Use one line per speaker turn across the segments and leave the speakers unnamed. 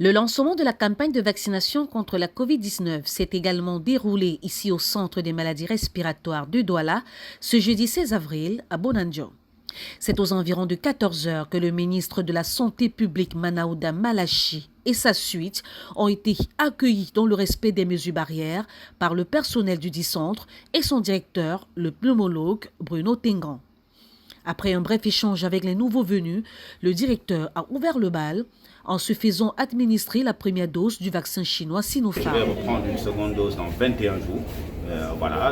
Le lancement de la campagne de vaccination contre la COVID-19 s'est également déroulé ici au Centre des maladies respiratoires de Douala ce jeudi 16 avril à Bonanjo. C'est aux environs de 14 heures que le ministre de la Santé publique Manaouda Malachi et sa suite ont été accueillis dans le respect des mesures barrières par le personnel du dit centre et son directeur, le pneumologue Bruno Tengan. Après un bref échange avec les nouveaux venus, le directeur a ouvert le bal en se faisant administrer la première dose du vaccin chinois Sinopharm.
Je vais reprendre une seconde dose dans 21 jours,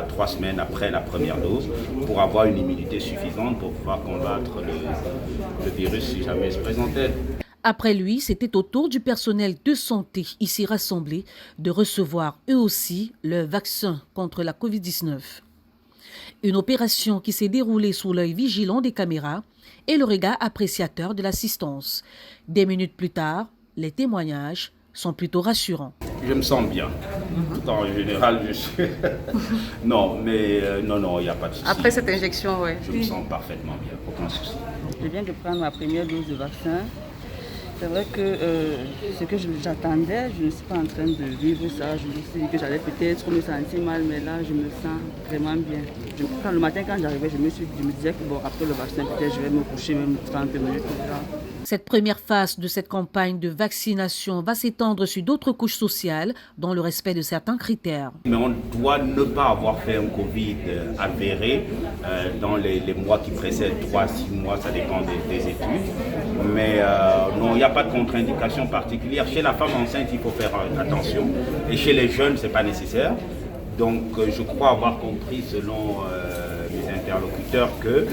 3 semaines après la première dose, pour avoir une immunité suffisante pour pouvoir combattre le virus si jamais il se présentait.
Après lui, c'était au tour du personnel de santé ici rassemblé de recevoir eux aussi leur vaccin contre la COVID-19. Une opération qui s'est déroulée sous l'œil vigilant des caméras et le regard appréciateur de l'assistance. Des minutes plus tard, les témoignages sont plutôt rassurants.
Je me sens bien. Tout en général, je suis... non, il n'y a pas de souci.
Après cette injection, oui.
Je me sens parfaitement bien, aucun souci.
Je viens de prendre ma première dose de vaccin. C'est vrai que ce que j'attendais, je ne suis pas en train de vivre ça. Je me suis dit que j'allais peut-être me sentir mal, mais là, je me sens vraiment bien. Le matin, quand j'arrivais, je me disais que après le vaccin, peut-être je vais me coucher même 30 minutes.
Cette première phase de cette campagne de vaccination va s'étendre sur d'autres couches sociales dans le respect de certains critères.
Mais on doit ne pas avoir fait un Covid avéré dans les mois qui précèdent 3-6 mois, ça dépend des études. Mais non, il n'y a pas de contre-indication particulière. Chez la femme enceinte, il faut faire attention. Et chez les jeunes, ce n'est pas nécessaire. Donc je crois avoir compris selon mes interlocuteurs que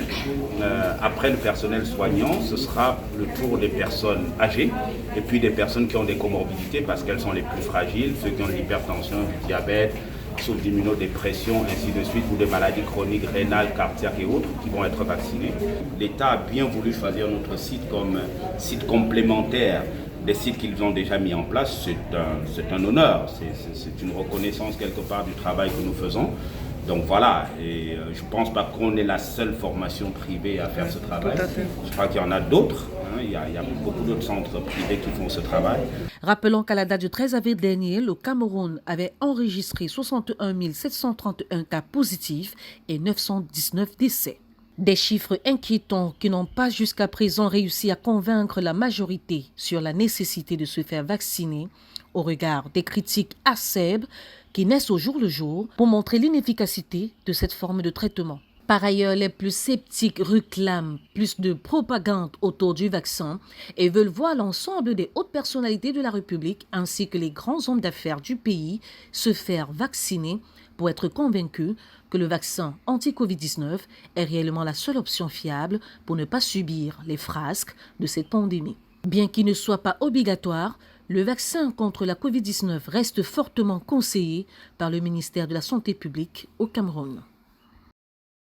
après le personnel soignant, ce sera le tour des personnes âgées et puis des personnes qui ont des comorbidités parce qu'elles sont les plus fragiles, ceux qui ont de l'hypertension, du diabète, souffrent d'immunodépression, ainsi de suite, ou des maladies chroniques, rénales, cardiaques et autres qui vont être vaccinés. L'État a bien voulu choisir notre site comme site complémentaire des sites qu'ils ont déjà mis en place. C'est un honneur, c'est une reconnaissance quelque part du travail que nous faisons. Donc voilà, et je ne pense pas qu'on est la seule formation privée à faire ce travail. Je crois qu'il y en a d'autres. Il y a beaucoup d'autres centres privés qui font ce travail.
Rappelons qu'à la date du 13 avril dernier, le Cameroun avait enregistré 61 731 cas positifs et 919 décès. Des chiffres inquiétants qui n'ont pas jusqu'à présent réussi à convaincre la majorité sur la nécessité de se faire vacciner au regard des critiques acerbes qui naissent au jour le jour pour montrer l'inefficacité de cette forme de traitement. Par ailleurs, les plus sceptiques réclament plus de propagande autour du vaccin et veulent voir l'ensemble des hautes personnalités de la République ainsi que les grands hommes d'affaires du pays se faire vacciner pour être convaincus que le vaccin anti-Covid-19 est réellement la seule option fiable pour ne pas subir les frasques de cette pandémie. Bien qu'il ne soit pas obligatoire, le vaccin contre la Covid-19 reste fortement conseillé par le ministère de la Santé publique au Cameroun.